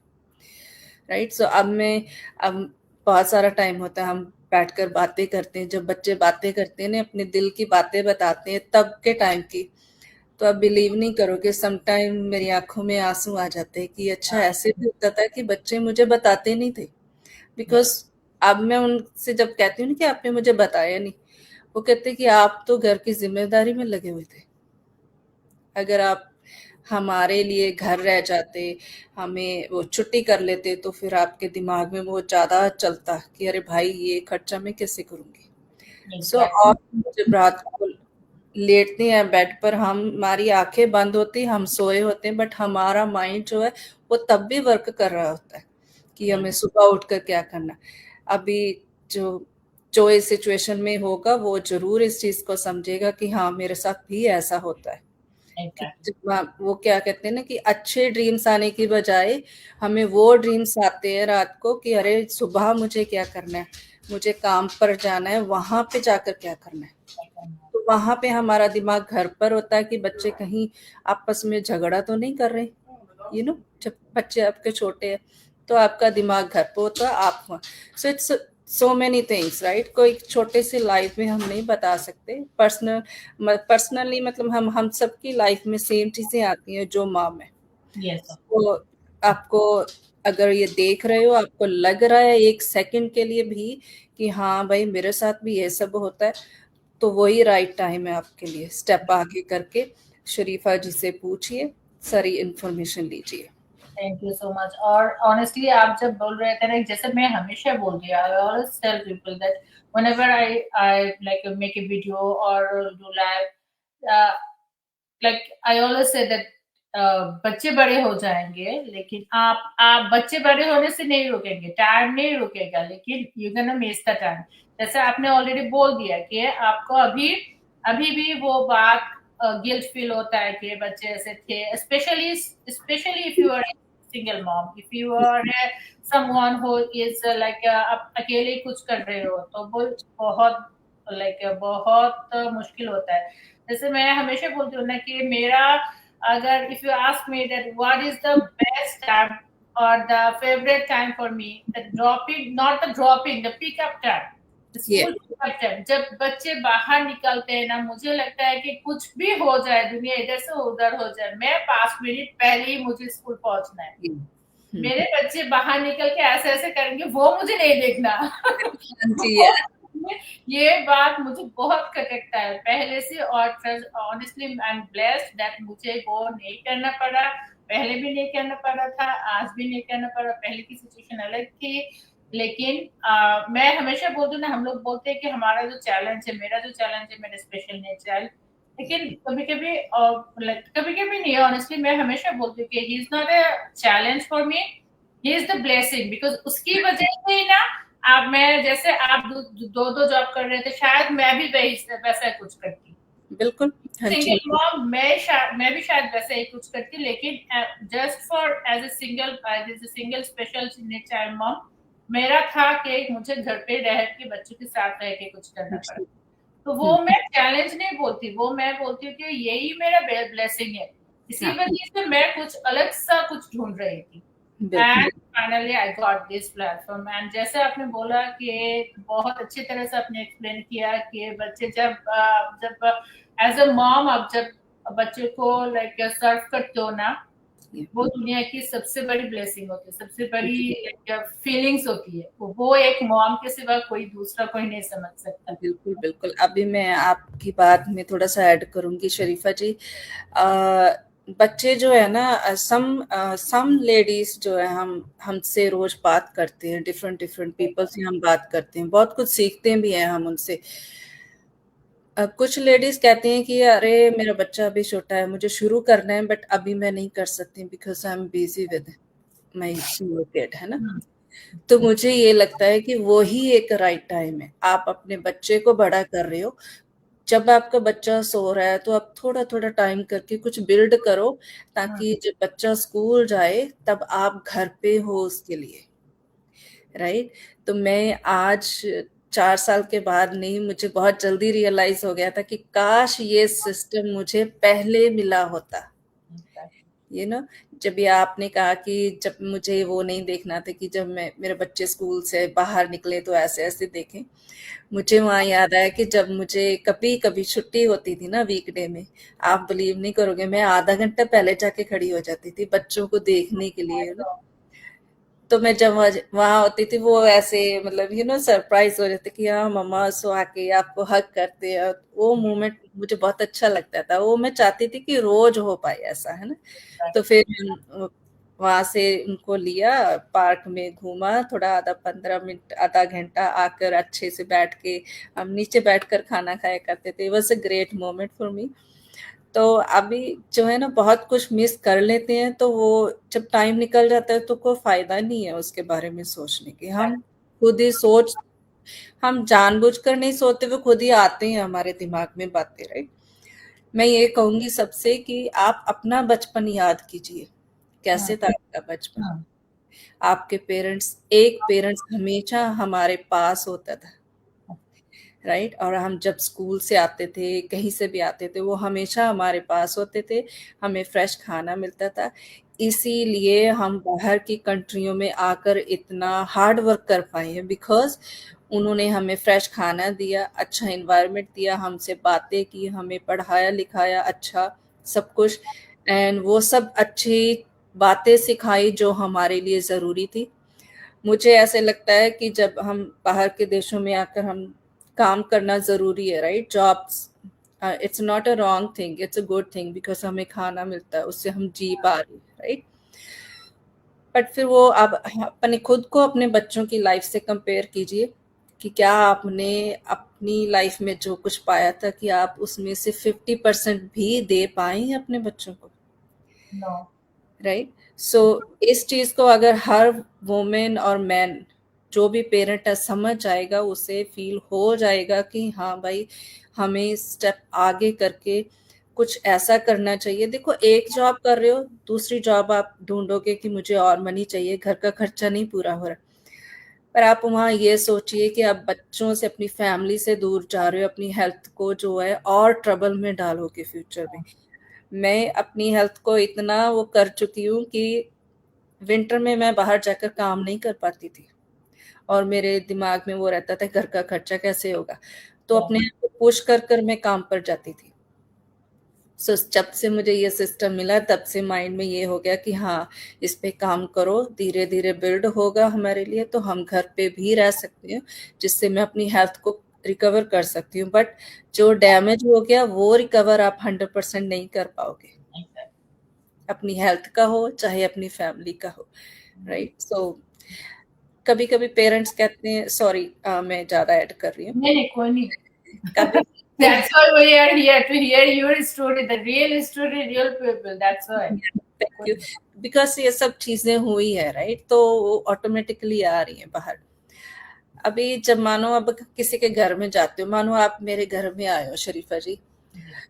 राइट? सो अब बहुत सारा टाइम होता है, हम बैठकर बातें करते हैं, जब बच्चे बातें करते हैं ना, अपने दिल की बातें बताते हैं तब के टाइम की, तो आप बिलीव नहीं करोगे, सम टाइम मेरी आंखों में आंसू आ जाते हैं कि अच्छा, ऐसे भी होता था कि बच्चे मुझे बताते नहीं थे, बिकॉज अब मैं उनसे जब कहती हूँ ना कि आपने मुझे बताया नहीं, वो कहते हैं कि आप तो घर की जिम्मेदारी में लगे हुए थे, अगर आप हमारे लिए घर रह जाते, हमें वो छुट्टी कर लेते, तो फिर आपके दिमाग में वो ज़्यादा चलता कि अरे भाई, ये खर्चा मैं कैसे करूँगी? सो Exactly. और जब रात को लेटते हैं बेड पर, हमारी आंखें बंद होती, हम सोए होते हैं, बट हमारा माइंड जो है वो तब भी वर्क कर रहा होता है कि हमें सुबह उठकर क्या करना है। अभी जो जो इस सिचुएशन में होगा, वो ज़रूर इस चीज़ को समझेगा कि हाँ, मेरे साथ भी ऐसा होता है। कि Exactly. वो क्या कहते हैं ना कि अच्छे ड्रीम्स आने की बजाय हमें वो ड्रीम्स आते हैं रात को कि अरे, सुबह मुझे क्या करना है, मुझे काम पर जाना है, वहां पे जाकर क्या करना है। तो वहां पे हमारा दिमाग घर पर होता है कि बच्चे कहीं आपस में झगड़ा तो नहीं कर रहे, जब बच्चे आपके छोटे हैं, तो आपका दिमाग घर पे होता है, आप वहाँ। So it's so many things, right? कोई छोटे से लाइफ में हम नहीं बता सकते, पर्सनली, मतलब हम सबकी लाइफ में सेम चीजें आती हैं जो माँ में। Yes. तो आपको, अगर ये देख रहे हो, आपको लग रहा है एक सेकंड के लिए भी कि हाँ भाई, मेरे साथ भी ये सब होता है, तो वही राइट टाइम है आपके लिए, स्टेप आगे करके शरीफा जी से पूछिए, सारी इंफॉर्मेशन लीजिए। Thank you so much. और ऑनेस्टली आप जब बोल रहे थे ना, जैसे मैं हमेशा बोल रही, I always tell people that whenever I like make a video और do live, like I always say that बच्चे बड़े हो जाएंगे, लेकिन आप बच्चे बड़े होने से नहीं रुकेंगे, टाइम नहीं रुकेगा, लेकिन you gonna miss the time. जैसे आपने ऑलरेडी बोल दिया कि आपको अभी अभी भी वो बात गिल्ट फील होता है कि बच्चे ऐसे थे, specially if you are single mom, if you are someone who is like आप अकेले कुछ कर रहे हो, तो वो बहुत बहुत मुश्किल होता है। जैसे मैं हमेशा बोलती हूँ ना कि मेरा, अगर if you ask me that what is the best time और the favourite time for me, the dropping, not the dropping, the pickup time, ये स्कूल पिकअप टाइम, जब बच्चे बाहर निकलते हैं ना, मुझे लगता है कि कुछ भी हो जाए, दुनिया इधर से उधर हो जाए, मैं 5 मिनट पहले ही मुझे स्कूल पहुंचना है। मेरे बच्चे बाहर निकल के ऐसे-ऐसे करेंगे, वो मुझे नहीं देखना। हाँ जी, वो ये बात मुझे बहुत खटकता है पहले से, और honestly I am blessed that मुझे वो नहीं करना पड़ा। पहले भी नहीं करना पड़ा था, आज भी नहीं करना पड़ा। पहले की सिचुएशन अलग थी, लेकिन मैं हमेशा बोलती हूँ ना, हम लोग बोलते हैं कि हमारा जो चैलेंज है, मेरा जो चैलेंज है, मेरा स्पेशल नीड चाइल्ड, लेकिन कभी-कभी कभी-कभी नहीं, ऑनेस्टली मैं हमेशा बोलती हूँ कि he is not a challenge for me, he is the blessing, because उसकी वजह से ही ना, आप मैं जैसे आप दो जॉब कर रहे थे, शायद मैं भी वैसा कुछ करती। बिल्कुल। हाँ जी। सिंगल मॉम, मैं भी शायद वैसे ही कुछ करती, लेकिन just for as a single special need child mom, मेरा था कि मुझे घर पे रह के बच्चों के साथ रह के कुछ करना पड़ा। जी। तो वो मैं चैलेंज नहीं बोलती, वो मैं बोलती हूँ कि यही मेरा ब्लेसिंग है। इसी हाँ, वजह से मैं कुछ अलग सा कुछ ढूंढ रही थी, बिल्कुल। And finally I got this platform. And जैसे आपने बोला कि बहुत अच्छी तरह से आपने एक्सप्लेन किया कि बच्चे जब एज अ मॉम, आप जब बच्चे को लाइक सर्व करते हो ना, ये वो दुनिया की सबसे बड़ी ब्लेसिंग होती है, सबसे बड़ी फीलिंग्स होती है। वो एक मॉम के सिवा कोई दूसरा कोई नहीं समझ सकता। बिल्कुल, बिल्कुल। अभी मैं आपकी बात में थोड़ा-सा ऐड करूँगी शरीफ़ा जी। बच्चे जो है ना, सम लेडीज़ जो है, हम हमसे रोज़ बात करते हैं, डिफरेंट-डिफरेंट पीपल से हम बात करते हैं, बहुत कुछ सीखते भी हैं हम उनसे। कुछ लेडीज़ कहती हैं कि अरे मेरा बच्चा अभी छोटा है, मुझे शुरू करना है बट अभी मैं नहीं कर सकती because I am busy with my small kid, है ना? हम्म, तो मुझे ये लगता है कि वो ही एक राइट टाइम है। आप अपने बच्चे को बड़ा कर रहे हो, जब आपका बच्चा सो रहा है तो आप थोड़ा-थोड़ा टाइम करके कुछ बिल्ड करो, हम्म, ताकि जब बच्चा स्कूल जाए तब आप घर पे हो उसके लिए, राइट? तो मैं आज 4 साल के बाद नहीं, मुझे बहुत जल्दी रियलाइज़ हो गया था कि काश ये सिस्टम मुझे पहले मिला होता। जब ये आपने कहा कि जब मुझे वो नहीं देखना था कि जब मैं मेरे बच्चे स्कूल से बाहर निकले तो ऐसे-ऐसे देखें। मुझे वहाँ याद आया कि जब मुझे कभी-कभी छुट्टी होती थी ना वीकडे में, आप बिलीव नहीं करोगे, मैं आधा घंटा पहले जाके खड़ी हो जाती थी बच्चों को देखने के लिए ना। तो मैं जब वहाँ होती थी, वो ऐसे मतलब सरप्राइज़ हो जाते कि हाँ, मम्मा सो आके आपको हग करते हैं। वो मोमेंट मुझे बहुत अच्छा लगता था। वो मैं चाहती थी कि रोज़ हो पाए ऐसा, है ना? तो फिर वहाँ से उनको लिया, पार्क में घूमा थोड़ा, आधा 15 मिनट, आधा घंटा, आकर अच्छे से बैठ के हम नीचे बैठकर खाना खाया करते थे। It was a great moment for me. तो अभी जो है ना, बहुत कुछ मिस कर लेते हैं, तो वो जब टाइम निकल जाता है तो कोई फ़ायदा नहीं है उसके बारे में सोचने की। हम खुद ही सोच हम जानबूझकर नहीं सोते, वो खुद ही आते हैं हमारे दिमाग में बातें, राइट? मैं ये कहूँगी सबसे कि आप अपना बचपन याद कीजिए, कैसे था आपका बचपन? आपके पेरेंट्स हमेशा हमारे पास होता था, राइट? और हम जब स्कूल से आते थे, कहीं से भी आते थे, वो हमेशा हमारे पास होते थे, हमें फ्रेश खाना मिलता था। इसीलिए हम बाहर की कंट्रियों में आकर इतना हार्ड वर्क कर पाए हैं, बिकॉज़ उन्होंने हमें फ्रेश खाना दिया, अच्छा एनवायरनमेंट दिया, हमसे बातें की, हमें पढ़ाया-लिखाया अच्छा, सब कुछ, एंड वो सब अच्छी बातें सिखाई जो हमारे लिए ज़रूरी थी। मुझे ऐसे लगता है कि जब हम बाहर के देशों में आकर हम काम करना ज़रूरी है, right? Jobs, it's not a wrong thing, it's a good thing, because हमें खाना मिलता है, उससे हम जी पा रहे हैं, राइट? बट फिर वो आप अपने खुद को अपने बच्चों की लाइफ से कंपेयर कीजिए कि क्या आपने अपनी लाइफ में जो कुछ पाया था, कि आप उसमें से 50% भी दे पाए हैं अपने बच्चों को, नो, राइट? सो इस चीज को अगर हर वुमेन और मैन, जो भी पेरेंट है, समझ जाएगा, उसे फील हो जाएगा कि हाँ भाई, हमें स्टेप आगे करके कुछ ऐसा करना चाहिए। देखो, एक जॉब कर रहे हो, दूसरी जॉब आप ढूंढोगे कि मुझे और मनी चाहिए, घर का खर्चा नहीं पूरा हो रहा, पर आप वहाँ ये सोचिए कि आप बच्चों से, अपनी फैमिली से दूर जा रहे हो, अपनी हेल्थ को जो है और ट्रबल में डालोगे फ्यूचर में। मैं अपनी हेल्थ को इतना वो कर चुकी हूँ कि विंटर में मैं बाहर जाकर काम नहीं कर पाती थी, और मेरे दिमाग में वो रहता था घर का खर्चा कैसे होगा, तो अपने आप को पुश कर कर मैं काम पर जाती थी। सो जब से मुझे ये सिस्टम मिला तब से माइंड में ये हो गया कि हाँ, इस पे काम करो, धीरे-धीरे बिल्ड होगा हमारे लिए तो हम घर पे भी रह सकते हैं, जिससे मैं अपनी हेल्थ को रिकवर कर सकती हूँ। बट जो डैमेज हो गया वो रिकवर आप 100% नहीं कर पाओगे। अपनी हेल्थ का हो, चाहे अपनी फैमिली का हो, राइट? सो कभी-कभी पेरेंट्स कहते हैं सॉरी मैं ज़्यादा ऐड कर रही हूँ। नहीं, कोई नहीं। कभी That's why we are here to hear your story, the real story, real people. That's why. Thank you because ये सब चीज़ें हुई है, राइट? तो वो ऑटोमेटिकली आ रही हैं बाहर। अभी जब मानो अब किसी के घर में जाते हो, मानो आप मेरे घर में आए हो शरीफा जी,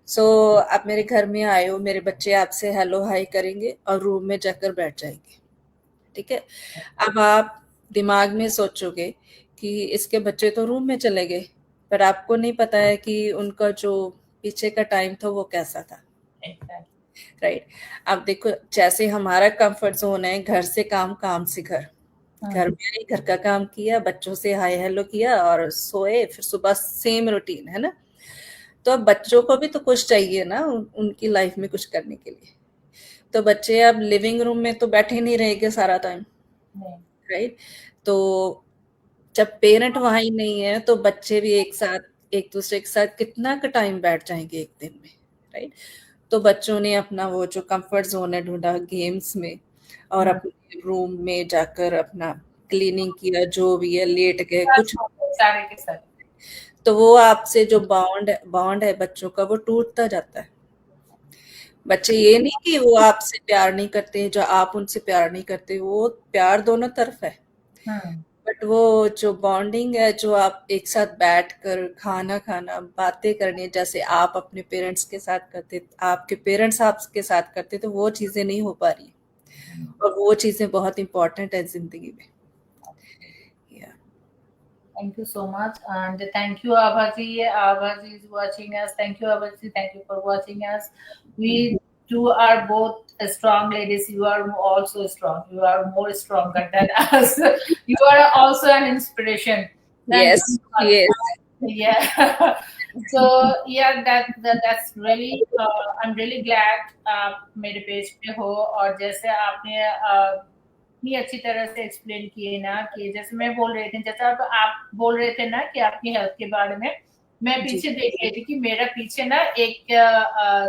सो आप मेरे घर में आए हो, मेरे बच्चे आपसे हेलो हाय करेंगे और रूम में जाकर बैठ जाएंगे, ठीक है? अब आप दिमाग में सोचोगे कि इसके बच्चे तो रूम में चले गए, पर आपको नहीं पता है कि उनका जो पीछे का टाइम था वो कैसा था, राइट? अब देखो जैसे हमारा कंफर्ट जोन है घर से काम, काम से घर, घर में आई, घर का काम किया, बच्चों से हाय हेलो किया और सोए, फिर सुबह सेम रूटीन है ना? तो अब बच्चों को भी तो कुछ चाहिए ना उनकी लाइफ में कुछ करने के लिए। तो बच्चे अब लिविंग रूम में तो बैठे नहीं रहेंगे सारा टाइम, राइट? तो जब पेरेंट वहां ही नहीं है तो बच्चे भी एक साथ एक दूसरे के साथ कितना का टाइम बैठ जाएंगे एक दिन में, राइट? तो बच्चों ने अपना वो जो कंफर्ट जोन है ढूंढा गेम्स में और अपने रूम में जाकर अपना क्लीनिंग किया, जो भी है लेट गए कुछ, सारे के सारे। तो वो आपसे जो बॉन्ड है बच्चों का वो टूटता जाता है। बच्चे ये नहीं कि वो आपसे प्यार नहीं करते, जो आप उनसे प्यार नहीं करते, वो प्यार दोनों तरफ है। बट वो जो बॉन्डिंग है, जो आप एक साथ बैठकर खाना खाना, बातें करनी, जैसे आप अपने पेरेंट्स के साथ करते, आपके पेरेंट्स आपके साथ करते, तो वो चीजें नहीं हो पा रही। और वो चीजें बहुत इंपॉर्टेंट है जिंदगी में। Yeah. Thank you so much, and thank you, Abhaji. Abhaji is watching us. Thank you, Abhaji. Thank you for watching us. We two are both strong ladies. You are also strong. You are more stronger than us. You are also an inspiration. Thank Yes, you so yes. much. Yeah. So yeah, that's really. I'm really glad आप मेरे page पे हो और जैसे आपने इतनी अच्छी तरह से एक्सप्लेन किए ना कि जैसे मैं बोल रही थी, जैसा अब आप बोल रहे थे ना कि आपकी हेल्थ के बारे में, मैं पीछे देख रही थी कि मेरा पीछे ना एक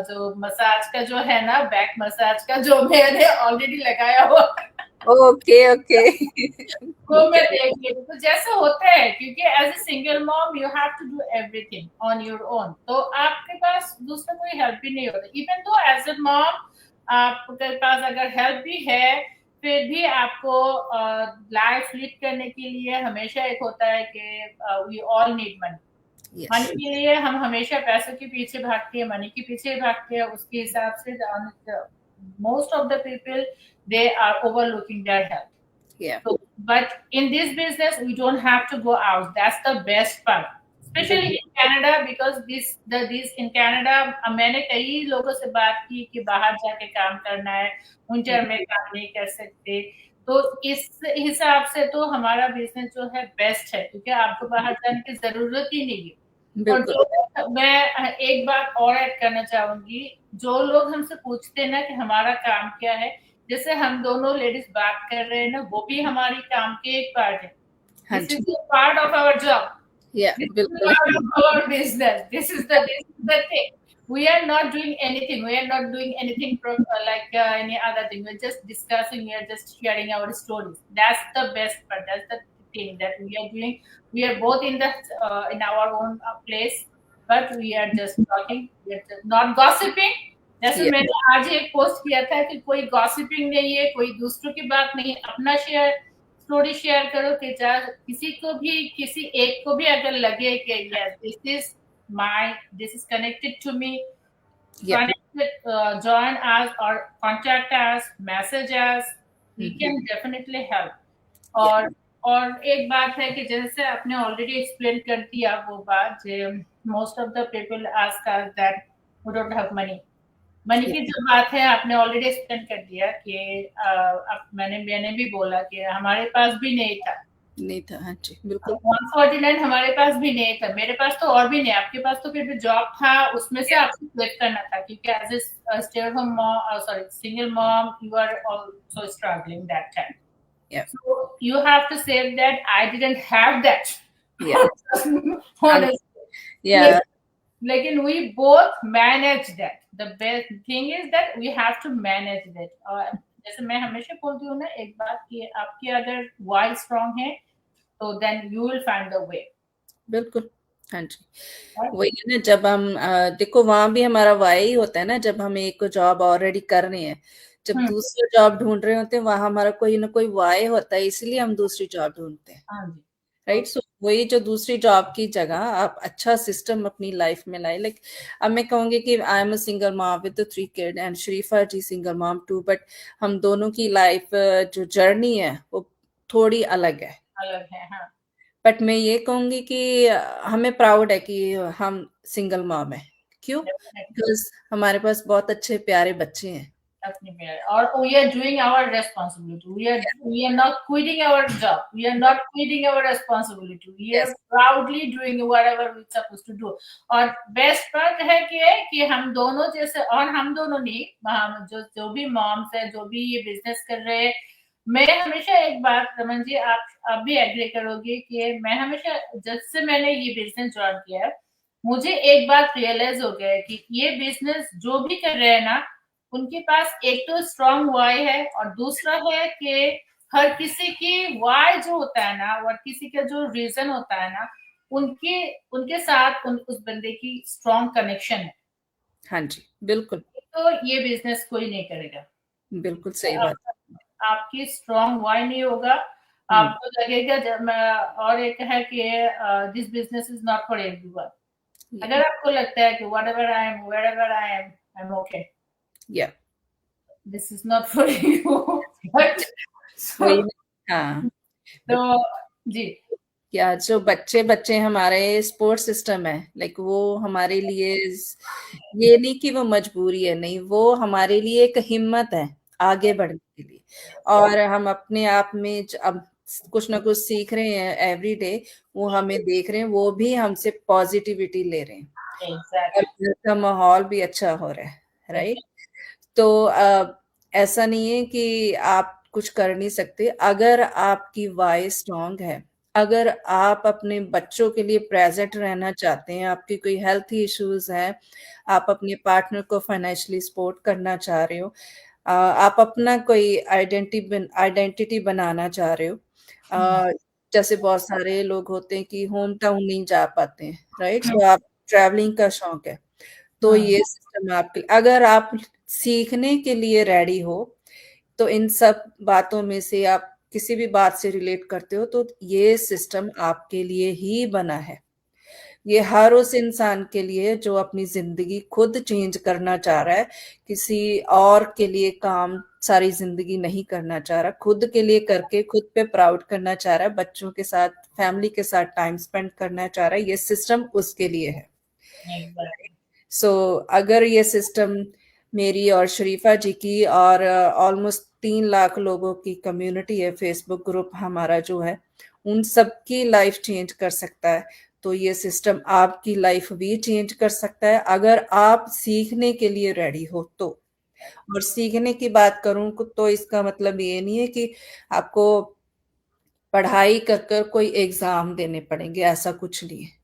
जो मसाज का जो है ना, बैक मसाज का जो मैंने ऑलरेडी लगाया हुआ ओके ओके वो मैं देख रही थी। तो जैसे होता है क्योंकि as a single mom you have to do everything on your own, तो आपके पास दूसरा कोई हेल्प भी नहीं होता। इवन तो एज ए मॉम आपके पास अगर हेल्प भी है, फिर भी आपको लाइफ लीड करने के लिए हमेशा एक होता है कि we all need money. Yes. Money के लिए हम हमेशा पैसों के पीछे भागते हैं, मनी के पीछे भागते हैं। उसके हिसाब से most of the people they are overlooking their health. Yeah. So, but in this business, we don't have to go out. That's the best part, especially in Canada, because this in Canada, मैंने कई लोगों से बात की कि बाहर जाके काम करना है, विंटर में काम नहीं कर सकते। तो इस हिसाब से तो हमारा बिजनेस जो है बेस्ट है, क्योंकि आपको बाहर जाने की जरूरत ही नहीं है। और जो मैं एक बात और ऐड करना चाहूंगी, जो लोग हमसे पूछते हैं ना कि हमारा काम क्या है, जैसे हम दोनों लेडीज बात कर रहे हैं ना, वो भी हमारी काम के एक पार्ट है। This is part of our job, part of our business, this is the thing. We are not doing anything. We are not doing anything like any other thing. We're just discussing. We are just sharing our stories. That's the best part. That's the thing that we are doing. We are both in our own place, but we are just talking. We are just not gossiping. जैसे मैंने आज एक post किया था कि कोई gossiping नहीं है, कोई दूसरों की बात नहीं, अपना स्टोरी शेयर करो कि किसी को भी, किसी एक को भी अगर लगे कि yes this is connected to me, join us or contact us, message us, we can definitely help। और एक बात है कि जैसे आपने ऑलरेडी एक्सप्लेन कर दिया वो बात, most of the people ask us that we don't have money. Money की जो बात है आपने ऑलरेडी एक्सप्लेन कर दिया कि मैंने भी बोला कि हमारे पास भी नहीं था। नहीं था। हाँ जी, बिल्कुल। 149 हमारे पास भी नहीं था, मेरे पास तो और भी नहीं, आपके पास तो फिर भी जॉब था, उसमें से आपको क्विट करना था क्योंकि as a stay at home mom, sorry single mom, you are also struggling that time. या So you have to say that I didn't have that. या Honestly. या लेकिन we both manage that. The best thing is that we have to manage that. और जैसे मैं हमेशा बोलती हूँ ना एक बात कि आपकी अगर why strong है तो then you will find the way. बिल्कुल। हाँ जी। Right? वही है ना, जब हम देखो वहां भी हमारा वाई ही होता है ना, जब हम एक जॉब ऑलरेडी कर रहे हैं, जब हम्म. दूसरा जॉब ढूंढ रहे होते हैं, वहां हमारा कोई ना कोई वाई होता है, इसलिए हम दूसरी जॉब ढूंढते हैं। हाँ जी. राइट। सो वही जो दूसरी जॉब की जगह आप अच्छा सिस्टम अपनी लाइफ में लाए। लाइक अब मैं कहूंगी कि I am a single mom with 3 kid and शरीफा जी सिंगल मॉम टू, बट हम दोनों की लाइफ जो जर्नी है वो थोड़ी अलग है। अलग है. हाँ. बट मैं ये कहूंगी कि हमें प्राउड है कि हम सिंगल मॉम है। क्यों? Definitely. बिकॉज हमारे पास बहुत अच्छे प्यारे बच्चे हैं। अपनी मेयर और we are doing our responsibility, we are not quitting our job, we are not quitting our responsibility, we are yes. proudly doing whatever we're supposed to do. और बेस्ट बात है कि हम दोनों जैसे, और हम दोनों नहीं, हम जो जो भी मॉम्स है, जो भी ये बिजनेस कर रहे हैं, मैं हमेशा एक बात रमन जी, आप भी एग्री करोगे कि मैं हमेशा जब से मैंने ये बिजनेस ज्वाइन किया है, मुझे एक बात रियलाइज हो गया है कि ये बिजनेस जो भी कर रहे हैं ना, उनके पास एक तो स्ट्रॉन्ग वाई है और दूसरा है कि हर किसी की वाई जो होता है ना, और किसी का जो रीजन होता है ना, उनके उनके साथ उस बंदे की स्ट्रॉन्ग कनेक्शन है. हाँ जी, बिल्कुल। तो ये बिजनेस कोई नहीं करेगा. बिल्कुल सही आप, बात। आपकी स्ट्रॉन्ग वाई नहीं होगा, हम्म। आपको लगेगा जब और एक है कि this business is not for everyone. अगर आपको लगता है कि whatever I am, wherever I am okay, या this is not for you. But वही so, ना। हाँ। तो जी. या जो बच्चे बच्चे हमारे सपोर्ट सिस्टम है, लाइक वो हमारे लिए ये नहीं कि वो मजबूरी है, नहीं, वो हमारे लिए एक हिम्मत है आगे बढ़ने के लिए। और हम अपने आप में अब कुछ ना कुछ सीख रहे हैं एवरी डे, वो हमें देख रहे हैं, वो भी हमसे पॉजिटिविटी ले रहे हैं, और एग्जैक्टली. घर का माहौल भी अच्छा हो रहा है। राइट। तो ऐसा नहीं है कि आप कुछ कर नहीं सकते अगर आपकी वॉइस स्ट्रांग है, अगर आप अपने बच्चों के लिए प्रेजेंट रहना चाहते हैं, आपकी कोई हेल्थ इश्यूज है, आप अपने पार्टनर को फाइनेंशियली सपोर्ट करना चाह रहे हो, आप अपना कोई आइडेंटिटी बनाना चाह रहे हो, अ, जैसे बहुत सारे लोग होते हैं कि होम टाउन नहीं जा पाते हैं, राइट, तो आप ट्रैवलिंग का शौक है, तो ये सिस्टम आपके, अगर आप सीखने के लिए रेडी हो, तो इन सब बातों में से आप किसी भी बात से रिलेट करते हो, तो ये सिस्टम आपके लिए ही बना है। ये हर उस इंसान के लिए जो अपनी जिंदगी खुद चेंज करना चाह रहा है, किसी और के लिए काम सारी जिंदगी नहीं करना चाह रहा, खुद के लिए करके खुद पे प्राउड करना चाह रहा है, बच्चों के साथ फैमिली के साथ टाइम स्पेंड करना चाह रहा है, ये सिस्टम उसके लिए है। सो अगर ये सिस्टम मेरी और शरीफा जी की और ऑलमोस्ट 3 लाख लोगों की कम्युनिटी है, फेसबुक ग्रुप हमारा जो है, उन सबकी लाइफ चेंज कर सकता है, तो ये सिस्टम आपकी लाइफ भी चेंज कर सकता है अगर आप सीखने के लिए रेडी हो तो। और सीखने की बात करूं तो इसका मतलब ये नहीं है कि आपको पढ़ाई कर कर कोई एग्जाम देने पड़ेंगे, ऐसा कुछ नहीं है।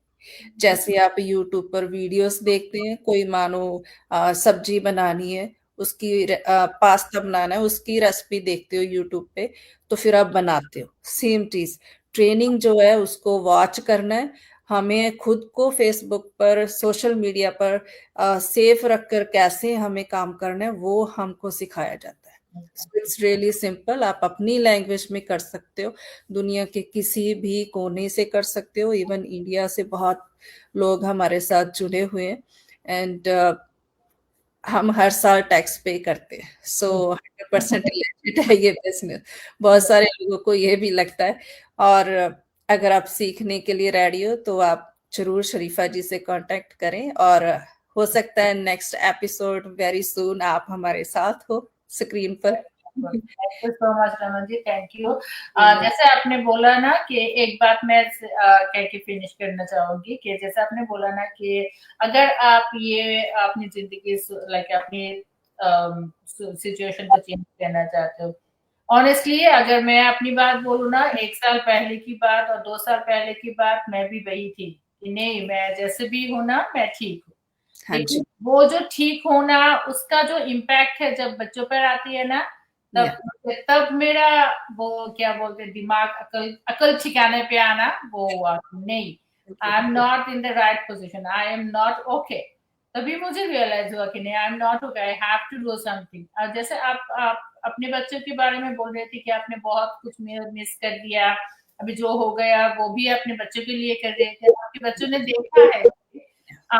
जैसे आप यूट्यूब पर वीडियोस देखते हैं, कोई मानो सब्जी बनानी है, उसकी पास्ता बनाना है, उसकी रेसिपी देखते हो यूट्यूब पे, तो फिर आप बनाते हो। सेम चीज, ट्रेनिंग जो है उसको वॉच करना है, हमें खुद को फेसबुक पर सोशल मीडिया पर सेफ रखकर कैसे हमें काम करना है वो हमको सिखाया जाता है। इट्स रियली सिंपल, आप अपनी लैंग्वेज में कर सकते हो, दुनिया के किसी भी कोने से कर सकते हो, इवन इंडिया से बहुत लोग हमारे साथ जुड़े हुए हैं, एंड हम हर साल टैक्स पे करते हैं, सो 100% legit है ये बिजनेस। बहुत सारे लोगों को ये भी लगता है, और अगर आप सीखने के लिए रेडी हो तो आप जरूर शरीफा जी से कांटेक्ट करें, और हो सकता है नेक्स्ट एपिसोड वेरी सून आप हमारे साथ हो स्क्रीन पर। Thank you so much Raman ji, thank you. जैसे आपने बोला ना कि एक बात मैं कह के फिनिश करना चाहूंगी कि जैसे आपने बोला ना कि अगर आप ये अपनी जिंदगी लाइक अपनी सिचुएशन को चेंज करना चाहते हो, ऑनेस्टली अगर मैं अपनी बात बोलूँ ना, 1 साल पहले की बात और 2 साल पहले की बात मैं भी वही थी कि नहीं, मैं जैसे भी हूँ ना, मैं ठीक हूँ। हाँ जी। लेकिन वो जो ठीक होना, उसका जो इम्पैक्ट है जब बच्चों पर आती है ना, Yeah. तब मेरा वो क्या बोलते हैं, दिमाग अकल ठिकाने पे आना वो हुआ नहीं, I am not in the right position, I am not okay. तभी मुझे रियलाइज हुआ कि नहीं, I am not okay, I have to do something. और जैसे आप अपने बच्चों के बारे में बोल रहे थे कि आपने बहुत कुछ मिस कर दिया, अभी जो हो गया वो भी अपने बच्चों के लिए कर रहे थे, आपके बच्चों ने देखा है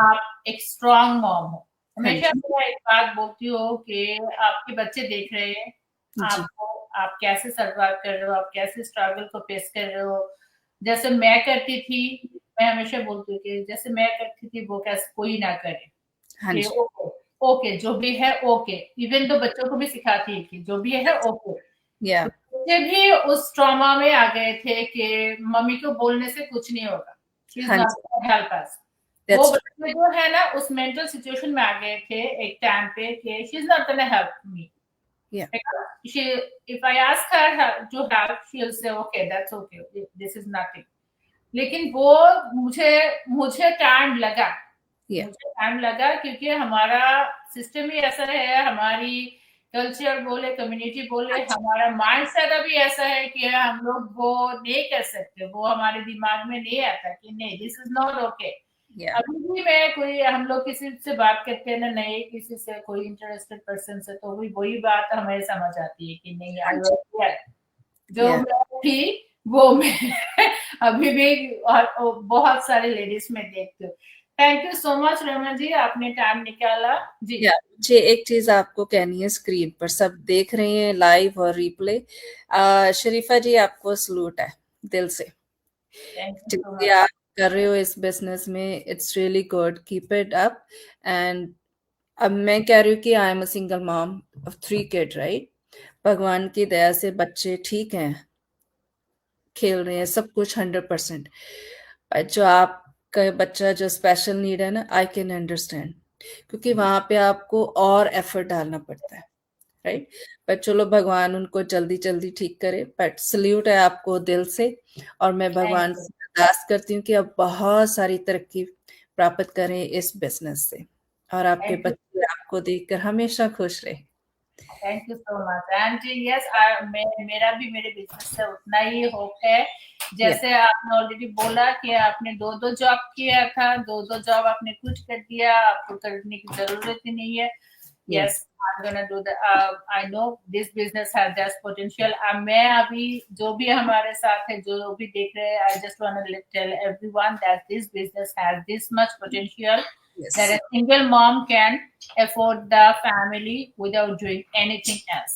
आप एक स्ट्रॉन्ग मॉम हो। हाँ हमेशा जी। मैं एक बात बोलती हूँ कि आपके बच्चे देख रहे हैं जी। आपको, आप कैसे सर्वाइव कर रहे हो, आप कैसे स्ट्रगल को फेस कर रहे हो। जैसे मैं करती थी, मैं हमेशा बोलती हूँ कि जैसे मैं करती थी वो कैसे कोई ना करे, हाँ कि जी। ओके, ओके जो भी है ओके। इवन तो बच्चों को भी सिखाती है कि जो भी है ओके। या बच्चे भी उस ट्रॉमा में आ गए थे कि मम्मी को बोलने से कुछ नहीं होगा, शी इज हाँ नॉट जी। Gonna help us. वो दैट्स बच्चे जो है ना उस मेंटल सिचुएशन में आ गए थे एक टाइम पे कि she is not gonna help me, true. या she if I ask her to help, she'll say okay, that's okay, this is nothing। लेकिन वो मुझे मुझे टाइम लगा, या मुझे टाइम लगा क्योंकि हमारा सिस्टम ही ऐसा है, हमारी कल्चर बोले, कम्युनिटी बोले, हाँ जी। हमारा माइंड सेट अभी ऐसा है कि हम लोग वो नहीं कर सकते, वो हमारे दिमाग में नहीं आता कि नहीं, दिस इज नॉट ओके। या अभी भी मैं कोई हम लोग किसी से बात करते हैं ना, नए किसी से कोई इंटरेस्टेड पर्सन से, तो वही बात हमें समझ आती है कि नहीं, हाँ आई जी। वाज जो या मैं थी वो मैं अभी भी और बहुत सारे लेडीज में देखती हूँ। Thank you so much Raman ji, आपने टाइम निकाला जी। या मुझे एक चीज आपको कहनी है, स्क्रीन पर सब देख रहे हैं लाइव और रिप्ले। शरीफा जी, आपको सलूट है दिल से। थैंक यू जो सो भी मच। आप कर रहे हो इस बिजनेस में, it's really good, keep it up. And अब मैं कह रही हूँ कि I am a single mom of 3 kid, right? भगवान की दया से बच्चे ठीक हैं, खेल रहे हैं, सब कुछ 100%। जो आपका बच्चा जो स्पेशल नीड है ना, आई कैन अंडरस्टैंड, क्योंकि वहां पे आपको और एफर्ट डालना पड़ता है, राइट? बट चलो, भगवान उनको जल्दी जल्दी ठीक करे। बट सल्यूट है आपको दिल से। और मैं थैंक भगवान यू, से अरदास करती हूँ कि आप बहुत सारी तरक्की प्राप्त करें इस बिजनेस से, और आपके थैंक यू, बच्चे आपको देखकर हमेशा खुश रहे। Thank you so much. And yes, मेरा भी मेरे बिजनेस से उतना ही होप है। या जैसे आपने ऑलरेडी बोला कि आपने दो दो जॉब किया था, दो दो जॉब आपने क्विट कर दिया, आपको करने की जरूरत ही नहीं है। या Yes, I'm gonna do that. I know this business has that potential. मैं अभी जो भी हमारे साथ है, जो भी देख रहे हैं, I just want to tell everyone that this business has this much potential that yes a single mom can afford the family without doing anything else.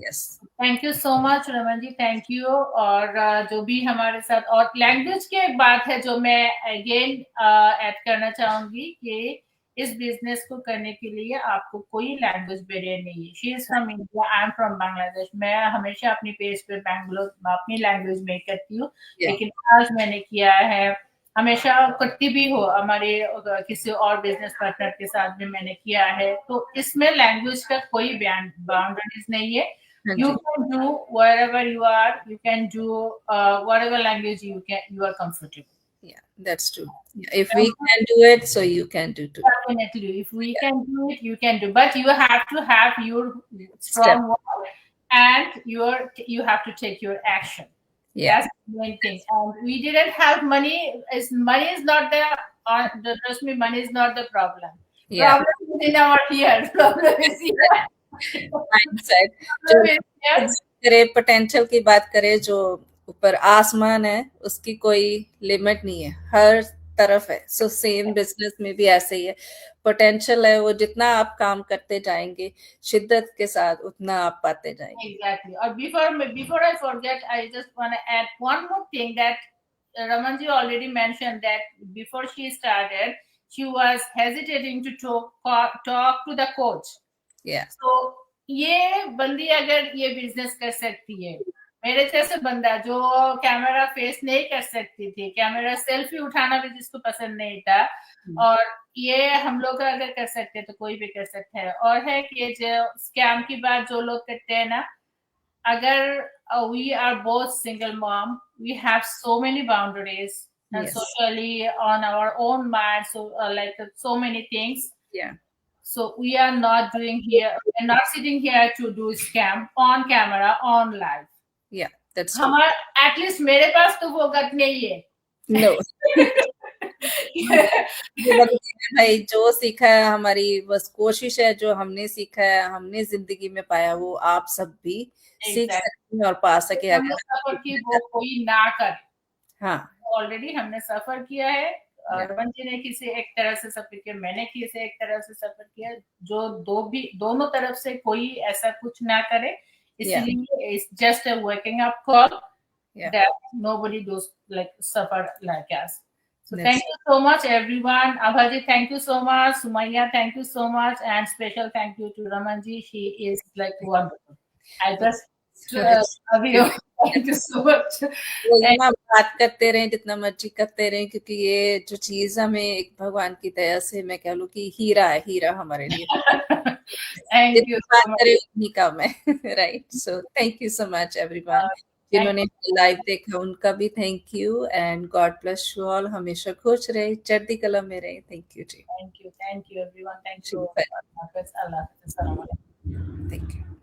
Yes thank you so much Raman ji, thank you. और जो भी हमारे साथ, और language की एक बात है जो मैं अगेन ऐड करना चाहूंगी कि इस बिजनेस को करने के लिए आपको कोई लैंग्वेज बैरियर नहीं है। She is from India, I am from Bangladesh. मैं हमेशा अपनी पेज पे बैंगलोर अपनी लैंग्वेज में करती हूँ, या लेकिन आज मैंने किया है, हमेशा करती भी हो, हमारे किसी और बिजनेस पार्टनर के साथ भी मैंने किया है। तो इसमें लैंग्वेज का कोई बाउंड्रीज नहीं है। हाँ You जी। can do wherever you are, you can do whatever language you are comfortable. Yeah, that's true. Yeah, if we can do it, so you can do too. Definitely, if we Yeah, can do it, you can do, but you have to have your step. strong wall, and you have to take your action. Yeah, That's the main thing. And we didn't have money. Money is not the trust me, money is not the problem. yeah. Problem is in our here. Problem is here. Mindset. जो Problem is here. करे, potential की बात करे, जो ऊपर आसमान है उसकी कोई लिमिट नहीं है, हर तरफ है। सो सेम बिजनेस में भी ऐसे ही है, पोटेंशियल है, वो जितना आप काम करते जाएंगे शिद्दत के साथ, उतना आप पाते जाएंगे। Exactly. Or before I forget, I just want to add one more thing that Ramanji already mentioned that before she started, she was hesitating to talk to the coach. Yeah, So ये बंदी अगर ये business कर सकती है, मेरे जैसे बंदा जो कैमरा फेस नहीं कर सकती थी, कैमरा सेल्फी उठाना भी जिसको पसंद नहीं था, और ये हम लोग अगर कर सकते हैं तो कोई भी कर सकता है। और है कि जो स्कैम की बात जो लोग करते हैं ना, अगर we are both single mom, we have so many boundaries and Yes. socially on our own mind, so like so many things. Yeah. So we are not doing here, we're not sitting here to do scam on camera, on live. Yeah, that's true. हमारा at least मेरे पास तो वो गट नहीं है। No. भाई जो सीखा है, हमारी बस कोशिश है, जो हमने सीखा है, हमने जिंदगी में पाया, वो आप सब भी सीख सकते हैं और पा सके हमने सफर की, वो कोई ना करे। हाँ, ऑलरेडी हमने सफर किया है। रमन जी ने किसी एक तरह से सफर किया, मैंने किसी एक तरह से सफर किया, जो दोनों तरफ से कोई ऐसा कुछ ना करे, इसलिए it's just a working up call that nobody does like suffer like us. So thank you so much everyone. Abhaji, thank you so much. Sumaya, thank you so much, and special thank you to Ramanji. She is like wonderful. I just love you. Thank you so much. हम बात करते रहें, जितना मर्जी करते रहें, क्योंकि ये जो चीज हमें एक भगवान की दया से, मैं कह लूं कि हीरा है, हीरा हमारे लिए। Thank you so much. उन्हीं काम है, right. So thank you so much everyone, जिन्होंने लाइव देखा उनका भी thank you, and God bless you all. हमेशा खुश रहे, चढ़ती कला में रहे। थैंक यू जी। Thank you everyone. Thank you. अल्लाह हाफिज़। Thank you.